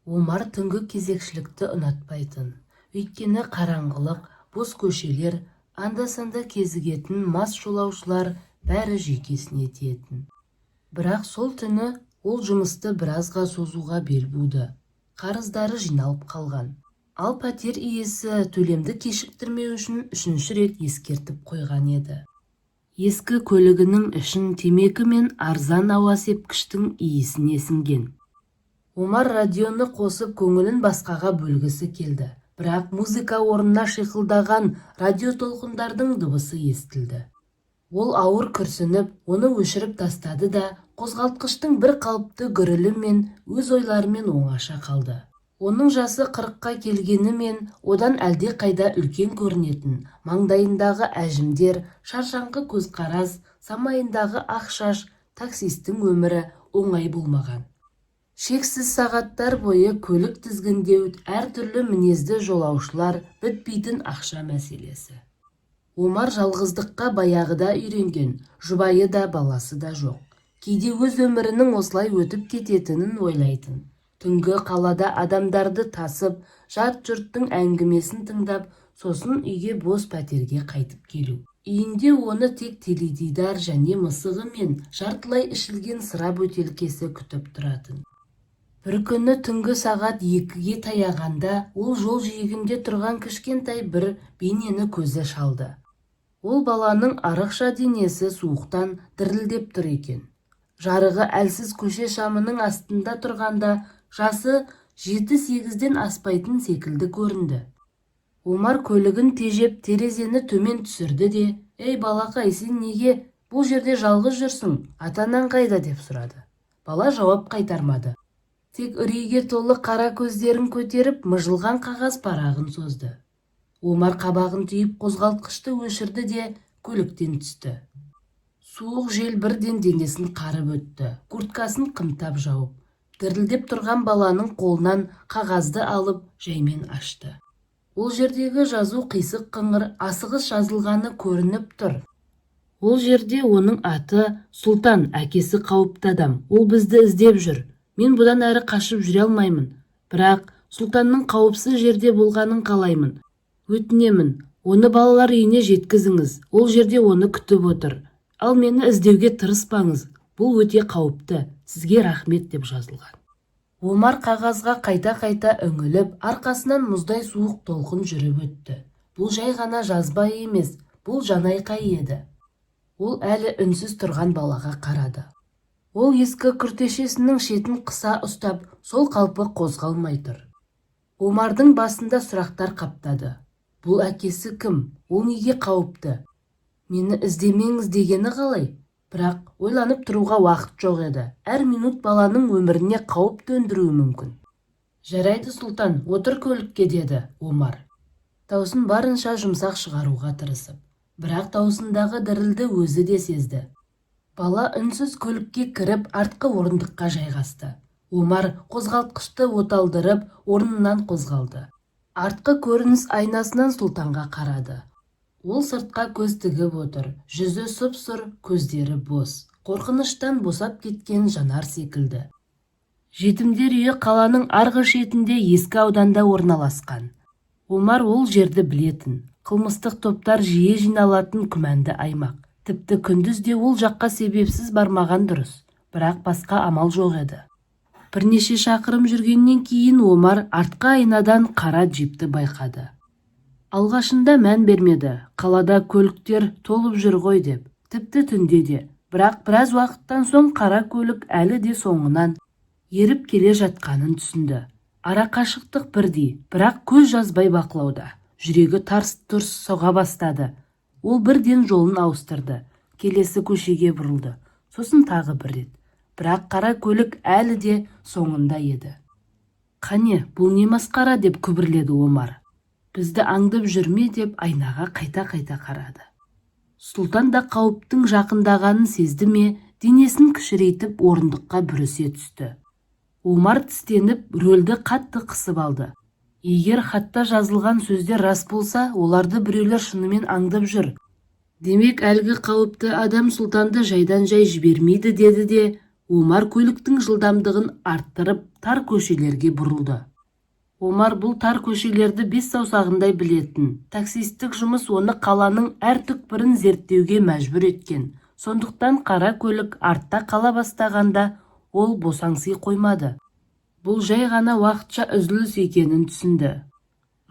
Омар түнгі кезекшілікті ұнатпайтын. Өйткені қараңғылық, бос көшелер, анда-санда кезігетін мас жолаушылар бәрі жүйкесіне тиетін. Бірақ сол түні ол жұмысты біразға созуға бел буды. Қарыздары жиналып қалған. Ал пәтер иесі төлемді кешіктірмеу үшін үшінші рет ескертіп қойған еді. Ескі көлігінің ішін темекі мен арзан ауа сепкіштің иісіне сіңген. Омар радионы қосып көңілін басқаға бөлгісі келді. Бірақ музыка орнына шиқылдаған радио толқындардың дыбысы естілді. Ол ауыр күрсініп, оны өшіріп тастады да, қозғалтқыштың бір қалыпты гүрілі мен өз ойларымен оңаша қалды. Оның жасы 40-қа келгенімен одан әлде қайда үлкен көрінетін, маңдайындағы әжімдер, шаршаңқы көзқарас, самайындағы ақ шаш, таксистің өмірі оңай болмаған. Шексіз сағаттар бойы көлік тізгіндеу, әртүрлі мінезді жолаушылар, бітпейтін ақша мәселесі. Омар жалғыздыққа баяғыда үйренген, жұбайы да баласы да жоқ. Кейде өз өмірінің осылай өтіп кететінін ойлайтын. Түнгі қалада адамдарды тасып, жат жұрттың әңгімесін тыңдап, сосын үйге бос пәтерге қайтып келу. Үйінде оны тек теледидар және мысығы мен жартылай ішілген сыра бөтелкесі күтіп тұратын. Бір күні түнгі сағат 2-ге таяғанда ол жол жиегінде тұрған кішкентай бір бейнені көзі шалды. Ол баланың арықша денесі суықтан дірілдеп тұр екен. Жарығы әлсіз көше шамының астында тұрғанда жасы 7-8-ден аспайтын секілді көрінді. Омар көлігін тежеп терезені төмен түсірді де, «Ей балақай, сен неге бұл жерде жалғыз жүрсің? Ата-анаң қайда?» деп сұрады. Бала жауап қайтармады. Тек үрейге толы қара көздерін көтеріп, мыжылған қағаз парағын созды. Омар қабағын түйіп қозғалтқышты өшірді де көліктен түсті. Суық жел бірден денесін қарып өтті, курткасын қымтап жауып. Дірілдеп тұрған баланың қолынан қағазды алып жаймен ашты. Ол жердегі жазу қисық қыңыр, асығыс жазылғаны көрініп тұр. Ол жерде оның аты Сұлтан, әкесі қауіпті адам. Ол бізді іздеп жүр. Мен бұдан әрі қашып жүре алмаймын. Бірақ Сұлтанның қауіпсіз жерде болғанын қалаймын. Өтінемін, оны балалар үйіне жеткізіңіз. Ол жерде оны күтіп отыр. Ал мені іздеуге тырыспаңыз. Бұл өте қауіпті. Сізге рахмет деп жазылған. Омар қағазға қайта-қайта үңіліп, арқасынан мұздай суық толқын жүріп өтті. Бұл жай ғана жазба емес, бұл жанайқай еді. Ол әлі үнсіз тұрған балаға қарады. Ол ескі күртешесінің шетін қыса ұстап, сол қалпы қозғалмай тұр. Омардың басында сұрақтар қаптады. Бұл әкесі кім? Ол неге қауіпті? Мені іздемеңіз дегені қалай? Бірақ ойланып тұруға уақыт жоқ еді. Әр минут баланың өміріне қауіп төндіруі мүмкін. Жарайды, Сұлтан, отыр көлікке, деді Омар. Даусын барынша жұмсақ шығаруға тырысып. Бірақ даусындағы дірілді өзі де сезді. Бала үнсіз көлікке кіріп, артқы орындыққа жайғасты. Омар қозғалтқышты оталдырып, орнынан қозғалды. Артқы көрініс айнасынан Сұлтанға қарады. Ол сыртқа көз тігіп отыр, жүзі сұп-сұр, көздері бос. Қорқыныштан босап кеткен жанар секілді. Жетімдер үйі қаланың арғы шетінде ескі ауданда орналасқан. Омар ол жерді білетін. Қылмыстық топтар жиі жиналатын күмәнді аймақ. Тіпті күндіз де ол жаққа себепсіз бармаған дұрыс. Бірақ басқа амал жоқ еді. Бірнеше шақырым жүргеннен кейін Омар артқы айнадан қара джипті байқады. Алғашында мән бермеді, қалада көліктер толып жүр ғой деп, тіпті түнде де. Бірақ біраз уақыттан соң қара көлік әлі де соңынан еріп келе жатқанын түсінді. Ара қашықтық бірдей, бірақ көз жазбай бақылауда. Жүрегі тарс-тұрс соға бастады. Ол бірден жолын ауыстырды, келесі көшеге бұрылды, сосын тағы бір рет. Бірақ қара көлік әлі де соңында еді. «Қане, бұл не масқара?» деп күбірледі Омар. «Бізді аңдып жүрме?» деп айнаға қайта-қайта қарады. Сұлтан да қауіптің жақындағанын сезді ме, денесін кішірейтіп орындыққа бүрісе түсті. Омар тістеніп, рөлді қатты қысып алды. Егер хатта жазылған сөздер рас болса, оларды біреулер шынымен аңдып жүр. Демек әлгі қауіпті адам Сұлтанды жайдан жай жібермейді, деді де Омар көліктің жылдамдығын арттырып тар көшелерге бұрылды. Омар бұл тар көшелерді бес саусағындай білетін. Таксистік жұмыс оны қаланың әр түкпірін зерттеуге мәжбүр еткен. Сондықтан қара көлік артта қала бастағанда ол босаңси қоймады. Бұл жай ғана уақытша үзіліс екенін түсінді.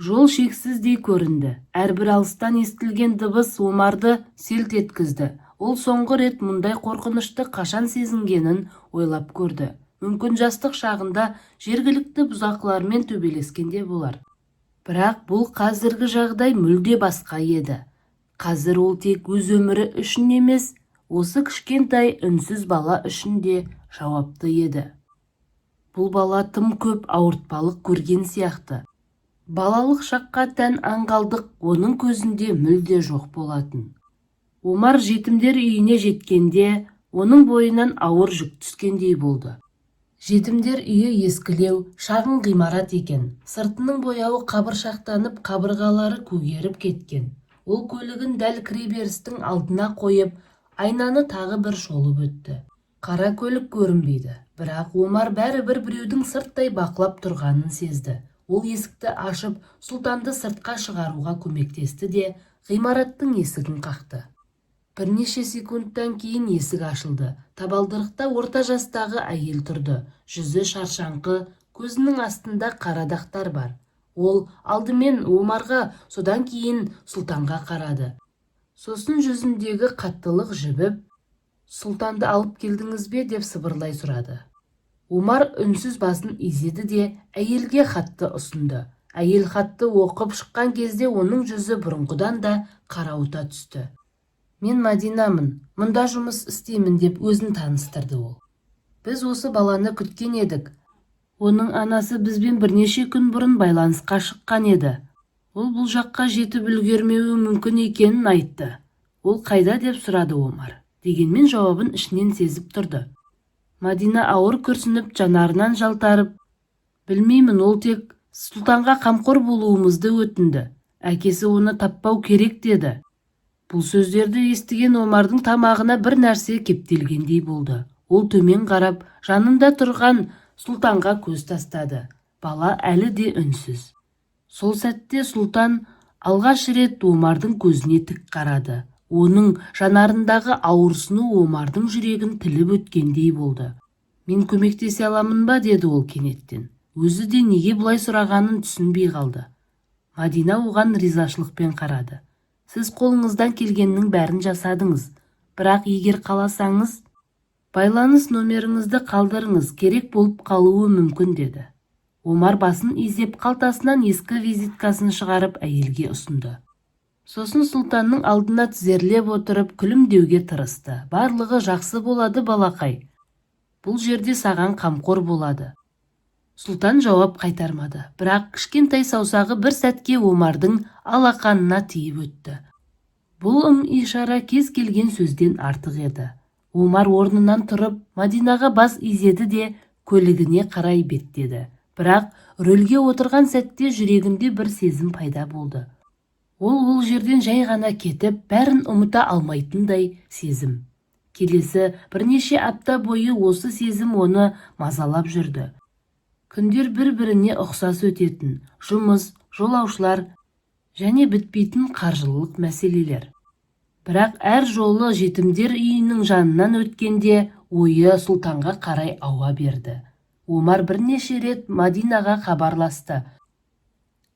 Жол шексіздей көрінді. Әрбір алыстан естілген дыбыс Омарды селт еткізді. Ол соңғы рет мұндай қорқынышты қашан сезінгенін ойлап көрді. Мүмкін жастық шағында жергілікті бұзақылармен төбелескенде болар. Бірақ бұл қазіргі жағдай мүлде басқа еді. Қазір ол тек өз өмірі үшін емес, осы кішкентай үнсіз бала үшін де жауапты еді. Бұл бала тым көп ауыртпалық көрген сияқты. Балалық шаққа тән аңғалдық оның көзінде мүлде жоқ болатын. Омар жетімдер үйіне жеткенде, оның бойынан ауыр жүк түскендей болды. Жетімдер үйі ескілеу, шағын ғимарат екен. Сыртының бояуы қабыршақтанып, қабырғалары көгеріп кеткен. Ол көлігін дәл кіреберістің алдына қойып, айнаны тағы бір шолып өтті. Қара көлік көрінбейді, бірақ Омар бәрібір біреудің сырттай бақылап тұрғанын сезді. Ол есікті ашып, Сұлтанды сыртқа шығаруға көмектесті де, ғимараттың есігін қақты. Бірнеше секундтан кейін есік ашылды. Табалдырықта орта жастағы әйел тұрды. Жүзі шаршаңқы, көзінің астында қара дақтар бар. Ол алдымен Омарға, содан кейін Сұлтанға қарады. Сосын жүзіндегі қаттылық жібіп, «Сұлтанды алып келдіңіз бе?» деп сыбырлай сұрады. Омар үнсіз басын изеді де әйелге хатты ұсынды. Әйел хатты оқып шыққан кезде оның жүзі бұрынғыдан да қарауыта түсті. «Мен Мадинамын, мұнда жұмыс істеймін» деп өзін таныстырды ол. «Біз осы баланы күткен едік. Оның анасы бізбен бірнеше күн бұрын байланысқа шыққан еді. Ол бұл жаққа жетіп үлгермеуі мүмкін екенін айтты». «Ол қайда?» деп сұрады Омар. Дегенмен жауабын ішінен сезіп тұрды. Мадина ауыр күрсініп, жанарынан жалтарып, «Білмеймін, ол тек Сұлтанға қамқор болуымызды өтінді. Әкесі оны таппау керек» деді. Бұл сөздерді естіген Омардың тамағына бір нәрсе кептелгендей болды. Ол төмен қарап, жанында тұрған Сұлтанға көз тастады. Бала әлі де үнсіз. Сол сәтте Сұлтан алғаш рет Омардың көзіне тік қарады. Оның жанарындағы ауырсыну Омардың жүрегін тіліп өткендей болды. «Мен көмектесе аламын ба?» деді ол кенеттен. Өзі де неге бұлай сұрағанын түсінбей қалды. Мадина оған ризашылықпен қарады. «Сіз қолыңыздан келгеннің бәрін жасадыңыз. Бірақ егер қаласаңыз, байланыс номеріңізді қалдырыңыз, керек болып қалуы мүмкін» деді. Омар басын изеп қалтасынан ескі визиткасын шығарып әйелге ұсынды. Сосын Сұлтанның алдына тізерлеп отырып күлімдеуге тырысты. «Барлығы жақсы болады, балақай. Бұл жерде саған қамқор болады». Сұлтан жауап қайтармады, бірақ кішкентай саусағы бір сәтке Омардың алақанына тиіп өтті. Бұл ишара кез келген сөзден артық еді. Омар орнынан тұрып, Мадинаға бас изеді де көлігіне қарай беттеді. Бірақ рөлге отырған сәтте жүрегінде бір сезім пайда болды. Ол жерден жай ғана кетіп, бәрін ұмыта алмайтындай сезім. Келесі бірнеше апта бойы осы сезім оны мазалап жүрді. Күндер бір-біріне ұқсас өтетін, жұмыс, жолаушылар және бітпейтін қаржылық мәселелер. Бірақ әр жолы жетімдер үйінің жанынан өткенде ойы Сұлтанға қарай ауа берді. Омар бірнеше рет Мадинаға хабарласты.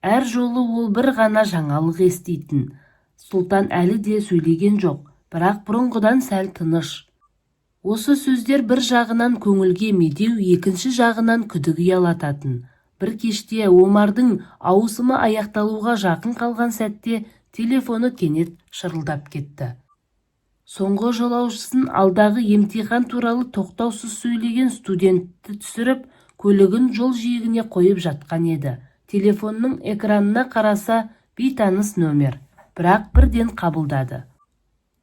Әр жолы ол бір ғана жаңалық естейтін. Сұлтан әлі де сөйлеген жоқ, бірақ бұрынғыдан сәл тыныш. Осы сөздер бір жағынан көңілге медеу, екінші жағынан күдік ұялататын. Бір кеште Омардың ауысымы аяқталуға жақын қалған сәтте телефоны кенет шырылдап кетті. Соңғы жолаушысын алдағы емтихан туралы тоқтаусыз сөйлеген студентті түсіріп, көлігін жол жиегіне қойып жатқан еді. Телефонның экранына қараса бейтаныс нөмер, бірақ бірден қабылдады.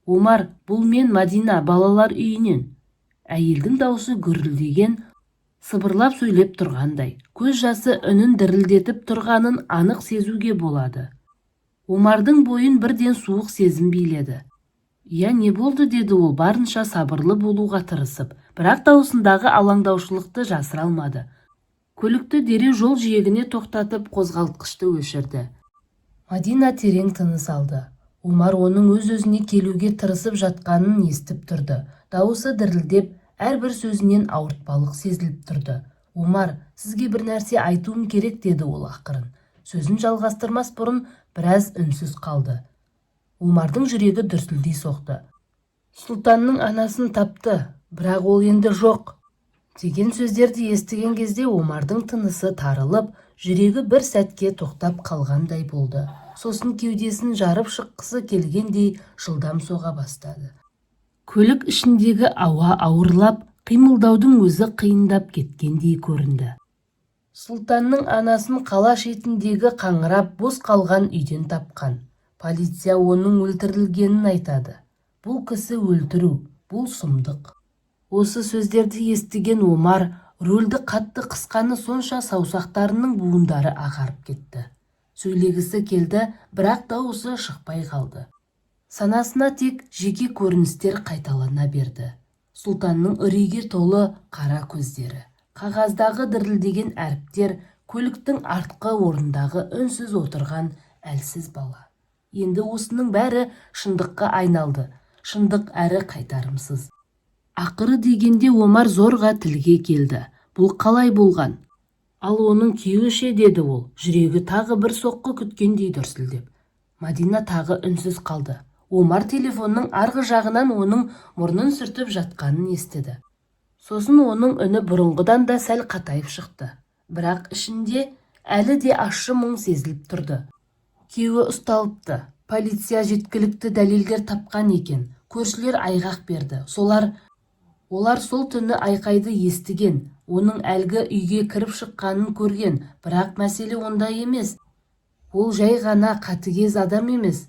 «Омар, бұл мен Мадина, балалар үйінен». Әйелдің даусы гүрілдеген, сыбырлап сөйлеп тұрғандай. Көз жасы үнін дірілдетіп тұрғанын анық сезуге болады. Омардың бойын бірден суық сезім биледі. «Иә, не болды?» деді ол барынша сабырлы болуға тырысып, бірақ даусындағы алаңдаушылықты жасыра алмады. Көлікті дереу жол жиегіне тоқтатып, қозғалтқышты өшірді. Мадина терең тыныс алды. Омар оның өз-өзіне келуге тырысып жатқанын естіп тұрды. Дауысы дірілдеп, әрбір сөзінен ауыртпалық сезіліп тұрды. «Омар, сізге бір нәрсе айтуым керек», деді ол ақырын. Сөзін жалғастырмас бұрын біраз үнсіз қалды. Омардың жүрегі дүрсілдей соқты. «Сұлтанның анасын тапты, бірақ ол енді жоқ» деген сөздерді естіген кезде Омардың тынысы тарылып, жүрегі бір сәтке тоқтап қалғандай болды. Сосын кеудесін жарып шыққысы келгендей жылдам соға бастады. Көлік ішіндегі ауа ауырлап, қимылдаудың өзі қиындап кеткендей көрінді. Сұлтанның анасын қала шетіндегі қаңырап бос қалған үйден тапқан. Полиция оның өлтірілгенін айтады. Бұл кісі өлтіру, бұл сұмдық. Осы сөздерді естіген Омар рөлді қатты қысқаны сонша саусақтарының буындары ағарып кетті. Сөйлегісі келді, бірақ дауысы шықпай қалды. Санасына тек жеке көріністер қайталана берді. Сұлтанның үрейге толы қара көздері, қағаздағы дірілдеген әріптер, көліктің артқы орындағы үнсіз отырған әлсіз бала. Енді осының бәрі шындыққа айналды, шындық әрі қайтарымсыз. Ақыры дегенде Омар зорға тілге келді. Бұл қалай болған? Ал оның күйеуі ше, деді ол, жүрегі тағы бір соққы күткендей дүрсілдеп. Мадина тағы үнсіз қалды. Омар телефонның арғы жағынан оның мұрнын сүртіп жатқанын естіді. Сосын оның үні бұрынғыдан да сәл қатайып шықты. Бірақ ішінде әлі де ащы мұң сезіліп тұрды. Күйеуі ұсталыпты. Полиция жеткілікті дәлелдер тапқан екен. Көршілер айғақ берді. Олар сол түні айқайды естіген, оның әлгі үйге кіріп шыққанын көрген, бірақ мәселе онда емес. Ол жай ғана қатыгез адам емес.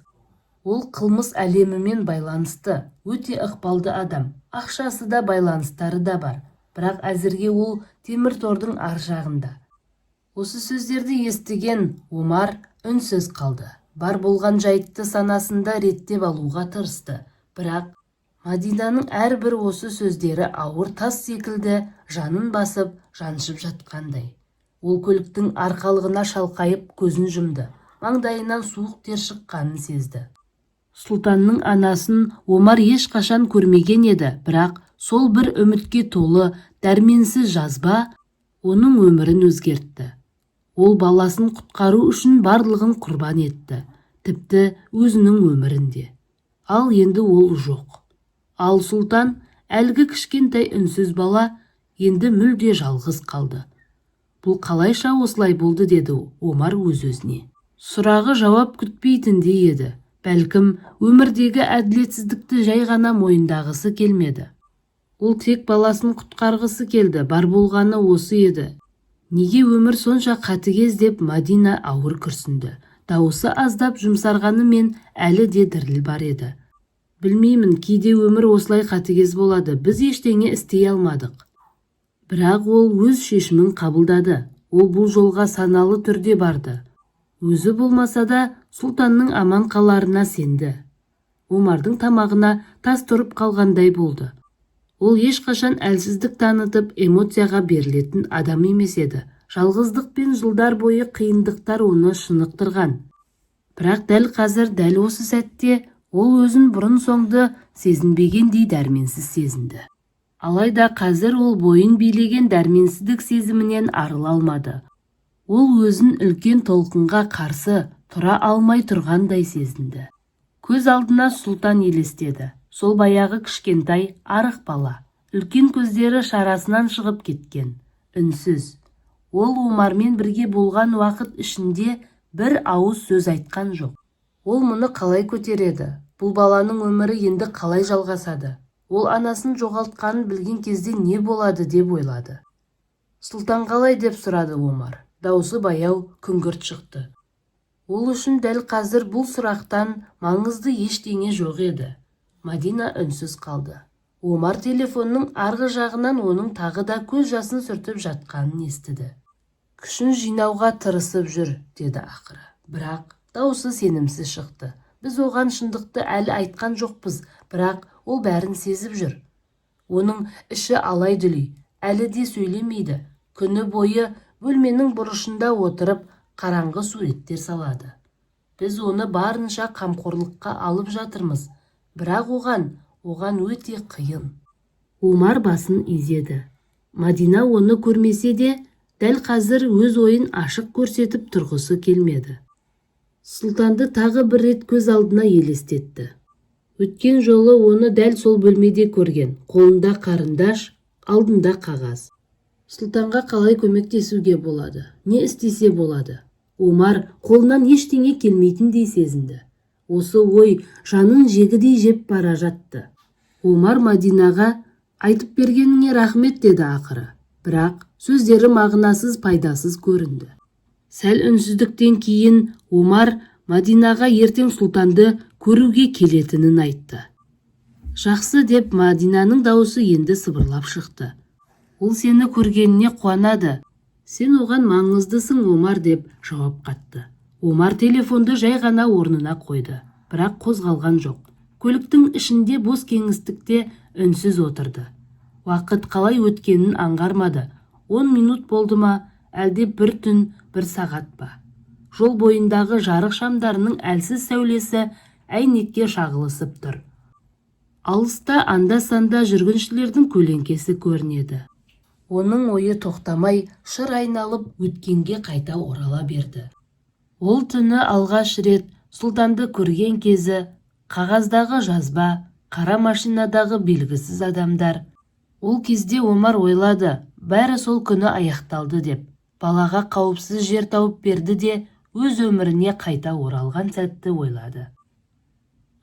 Ол қылмыс әлемімен байланысты, өте ықпалды адам. Ақшасы да байланыстары да бар, бірақ әзірге ол темір тордың ар жағында. Осы сөздерді естіген Омар үнсіз қалды. Бар болған жайтты санасында реттеп алуға тырысты, бірақ Мадинаның әрбір осы сөздері ауыр тас секілді жанын басып, жаншып жатқандай. Ол көліктің арқалығына шалқайып көзін жұмды. Маңдайынан суық тер шыққанын сезді. Сұлтанның анасын Омар ешқашан көрмеген еді, бірақ сол бір үмітке толы, дәрменсіз жазба оның өмірін өзгертті. Ол баласын құтқару үшін барлығын құрбан етті, тіпті өзінің өмірінде. Ал енді ол жоқ. Ал Сұлтан, әлгі кішкентай үнсіз бала, енді мүлде жалғыз қалды. Бұл қалайша осылай болды, деді Омар өз-өзіне. Сұрағы жауап күтпейтіндей еді. Бәлкім, өмірдегі әділетсіздікті жай ғана мойындағысы келмеді. Ол тек баласын құтқарғысы келді, бар болғаны осы еді. Неге өмір сонша қатыгез деп Мадина ауыр күрсінді. Дауысы аздап жұмсарғанымен әлі де діріл бар еді. Білмеймін, кейде өмір осылай қатыгез болады, біз ештеңе істей алмадық. Бірақ ол өз шешімін қабылдады. Ол бұл жолға саналы түрде барды. Өзі болмаса да Сұлтанның аман қаларына сенді. Омардың тамағына тас тұрып қалғандай болды. Ол ешқашан әлсіздік танытып, эмоцияға берілетін адам емес еді. Жалғыздық пен жылдар бойы қиындықтар оны шынықтырған. Бірақ дәл қазір, дәл осы сәтте ол өзін бұрын-соңды сезінбегендей дәрменсіз сезінді. Алайда қазір ол бойын билеген дәрменсіздік сезімінен арыла алмады. Ол өзін үлкен толқынға қарсы тұра алмай тұрғандай сезінді. Көз алдына Сұлтан елестеді. Сол баяғы кішкентай арық бала. Үлкен көздері шарасынан шығып кеткен. Үнсіз. Ол Омармен бірге болған уақыт ішінде бір ауыз сөз айтқан жоқ. Ол мұны қалай көтереді? Бұл баланың өмірі енді қалай жалғасады? Ол анасын жоғалтқанын білген кезде не болады деп ойлады. Сұлтан қалай деп сұрады Омар. Даусы баяу, күңгірт шықты. Ол үшін дәл қазір бұл сұрақтан маңызды ештеңе жоқ еді. Мадина үнсіз қалды. Омар телефонның арғы жағынан оның тағы да көз жасын сүртіп жатқанын естіді. Күшін жинауға тырысып жүр, деді ақыры. Бірақ даусы сенімсіз шықты. Біз оған шындықты әлі айтқан жоқпыз, бірақ ол бәрін сезіп жүр. Оның іші алай-дүлей, әлі де сөйлемейді. Күні бойы бөлменің бұрышында отырып, қараңғы суреттер салады. Біз оны барынша қамқорлыққа алып жатырмыз, бірақ оған өте қиын. Омар басын изеді. Мадина оны көрмесе де, дәл қазір өз ойын ашық көрсетіп тұрғысы келмеді. Сұлтанды тағы бір рет көз алдына елестетті. Өткен жолы оны дәл сол бөлмеде көрген, қолында қарындаш, алдында қағаз. Сұлтанға қалай көмектесуге болады, не істесе болады? Омар қолынан ештеңе келмейтіндей сезінді. Осы ой жанын жегідей жеп бара жатты. Омар Мадинаға айтып бергеніңе рахмет деді ақыры, бірақ сөздері мағынасыз, пайдасыз көрінді. Сәл үнсіздіктен кейін Омар Мадинаға ертең Сұлтанды көруге келетінін айтты. Жақсы деп Мадинаның дауысы енді сыбырлап шықты. Ол сені көргеніне қуанады. Сен оған маңыздысың, Омар, деп жауап қатты. Омар телефонды жай ғана орнына қойды, бірақ қозғалған жоқ. Көліктің ішінде бос кеңістікте үнсіз отырды. Уақыт қалай өткенін аңғармады. 10 минут болды ма, әлде бір түн, бір сағат па? Жол бойындағы жарық шамдарының әлсіз сәулесі әйнекке шағылысып тұр. Алыста анда-санда жүргіншілердің көлеңкесі көрінеді. Оның ойы тоқтамай шыр айналып өткенге қайта орала берді. Ол түні алғаш рет Сұлтанды көрген кезі, қағаздағы жазба, қара машинадағы белгісіз адамдар. Ол кезде Омар ойлады, бәрі сол күні аяқталды деп. Балаға қауіпсіз жер тауып берді де, өз өміріне қайта оралған сәтті ойлады.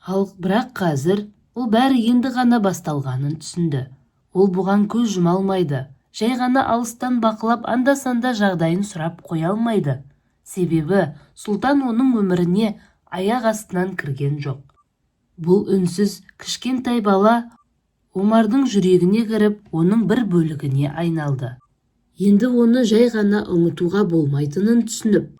Ал бірақ қазір ол бәрі енді ғана басталғанын түсінді. Ол бұған көз жұма алмайды. Жай ғана алыстан бақылап анда-санда жағдайын сұрап қоя алмайды. Себебі Сұлтан оның өміріне аяқ астынан кірген жоқ. Бұл үнсіз кішкентай бала Омардың жүрегіне кіріп, оның бір бөлігіне айналды. Енді оны жай ғана ұмытуға болмайтынын түсініп,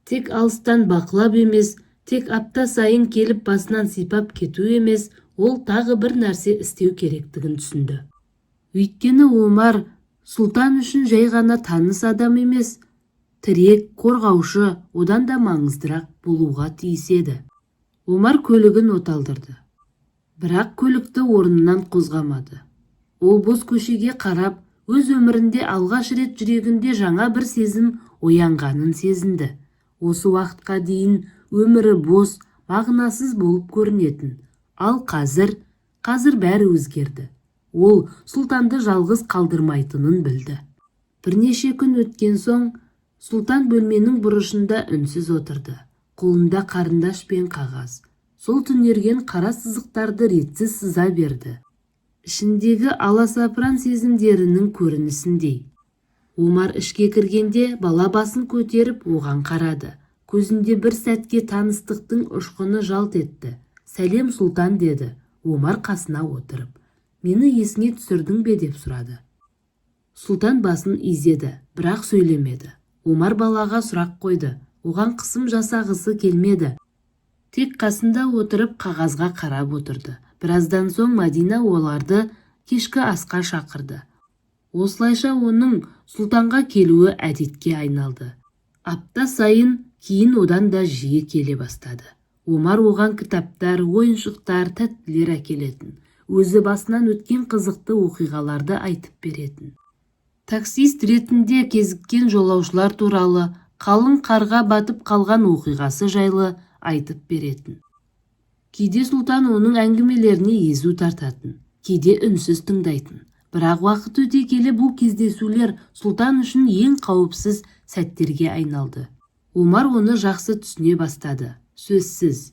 тек алыстан бақылап емес, тек апта сайын келіп басынан сипап кету емес, ол тағы бір нәрсе істеу керектігін түсінді. Өйткені Омар Сұлтан үшін жай ғана таныс адам емес, тірек, қорғаушы, одан да маңыздырақ болуға тиіс еді. Омар көлігін оталдырды. Бірақ көлікті орнынан қозғамады. Ол бос көшеге қарап, өз өмірінде алғаш рет жүрегінде жаңа бір сезім оянғанын сезінді. Осы уақытқа дейін өмірі бос, мағынасыз болып көрінетін. Ал қазір бәрі өзгерді. Ол Сұлтанды жалғыз қалдырмайтынын білді. Бірнеше күн өткен соң, Сұлтан бөлменің бұрышында үнсіз отырды. Қолында қарындаш пен қағаз. Сол түнерген қара сызықтарды ретсіз сыза берді. Ішіндегі аласапыран сезімдерінің көрінісіндей. Омар ішке кіргенде бала басын көтеріп оған қарады. Көзінде бір сәтке таныстықтың ұшқыны жалт етті. «Сәлем, Сұлтан», деді. Омар қасына отырып. «Мені есіңе түсірдің бе?» деп сұрады. Сұлтан басын изеді, бірақ сөйлемеді. Омар балаға сұрақ қойды. Оған қысым жасағысы келмеді. Тек қасында отырып қағазға қарап отырды. Біраздан соң Мадина оларды кешкі асқа шақырды. Осылайша оның Сұлтанға келуі әдетке айналды. Апта сайын кейін одан да жиі келе бастады. Омар оған кітаптар, ойыншықтар, тәттілер әкелетін. Өзі басынан өткен қызықты оқиғаларды айтып беретін. Таксист ретінде кезіккен жолаушылар туралы, қалың қарға батып қалған оқиғасы жайлы айтып беретін. Кейде Сұлтан оның әңгімелеріне езу тартатын, кейде үнсіз тыңдайтын. Бірақ уақыт өте келе бұл кездесулер Сұлтан үшін ең қауіпсіз сәттерге айналды. Омар оны жақсы түсіне бастады, сөзсіз.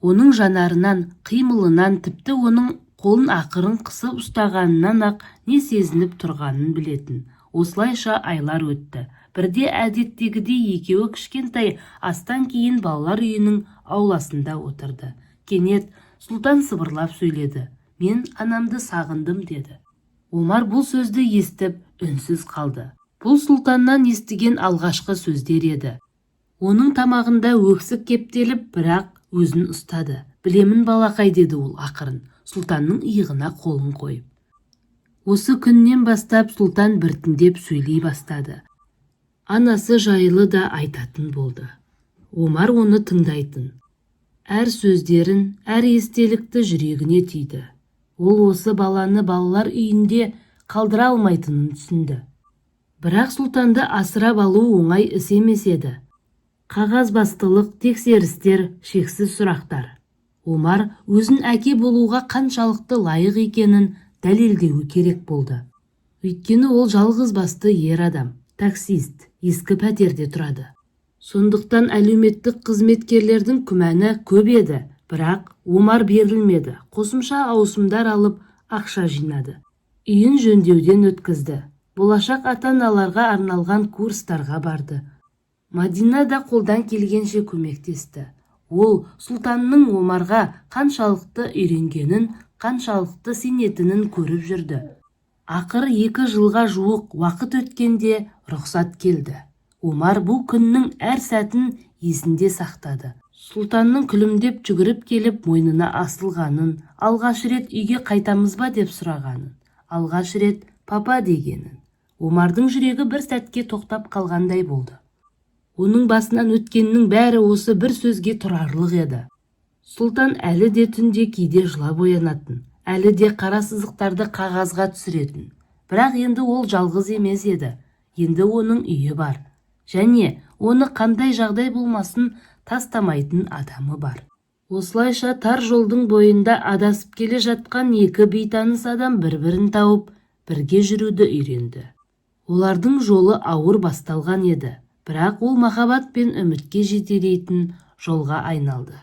Оның жанарынан, қимылынан, тіпті оның қолын ақырын қысып ұстағанынан ақ не сезініп тұрғанын білетін. Осылайша айлар өтті. Бірде әдеттегідей екеуі кішкентай астан кейін балалар үйінің ауласында отырды. Кенет Сұлтан сыбырлап сөйледі. «Мен анамды сағындым», деді. Омар бұл сөзді естіп үнсіз қалды. Бұл Сұлтаннан естіген алғашқы сөздер еді. Оның тамағында өксік кептеліп, бірақ өзін ұстады. Білемін балақай, деді ол ақырын, сұлтанның иығына қолын қойып. Осы күннен бастап сұлтан біртіндеп сөйлей бастады. Анасы жайлы да айтатын болды. Омар оны тыңдайтын. Әр сөздерін, әр естелікті жүрегіне тиді. Ол осы баланы балалар үйінде қалдыра алмайтынын түсінді. Бірақ сұлтанды асырап алу оңай іс емес еді. Қағазбастылық, тексерістер, шексіз сұрақтар. Омар өзін әке болуға қаншалықты лайық екенін дәлелдеуі керек болды. Өйткені ол жалғыз басты ер адам, таксист, ескі пәтерде тұрады. Сондықтан әлеуметтік қызметкерлердің күмәні көп еді, бірақ Омар берілмеді. Қосымша ауысымдар алып, ақша жинады. Үйін жөндеуден өткізді. Болашақ ата-аналарға арналған курстарға барды. Мадина да қолдан келгенше көмектесті. Ол сұлтанның Омарға қаншалықты үйренгенін, қаншалықты сенетінін көріп жүрді. Ақыры 2 жылға жуық уақыт өткенде рұқсат келді. Омар бұл күннің әр сәтін есінде сақтады. Сұлтанның күлімдеп жүгіріп келіп мойнына асылғанын, алғаш рет үйге қайтамыз ба деп сұрағанын, алғаш рет папа дегенін. Омардың жүрегі бір сәтке тоқтап қалғандай болды. Оның басынан өткеннің бәрі осы бір сөзге тұрарлық еді. Сұлтан әлі де түнде кейде жылап оянатын, әлі де қара сызықтарды қағазға түсіретін. Бірақ енді ол жалғыз емес еді. Енді оның үйі бар. Және оны қандай жағдай болмасын тастамайтын адамы бар. Осылайша тар жолдың бойында адасып келе жатқан 2 бейтаныс адам бір-бірін тауып, бірге жүруді үйренді. Олардың жолы ауыр басталған еді, бірақ ол махаббат пен үмітке жетелейтін жолға айналды.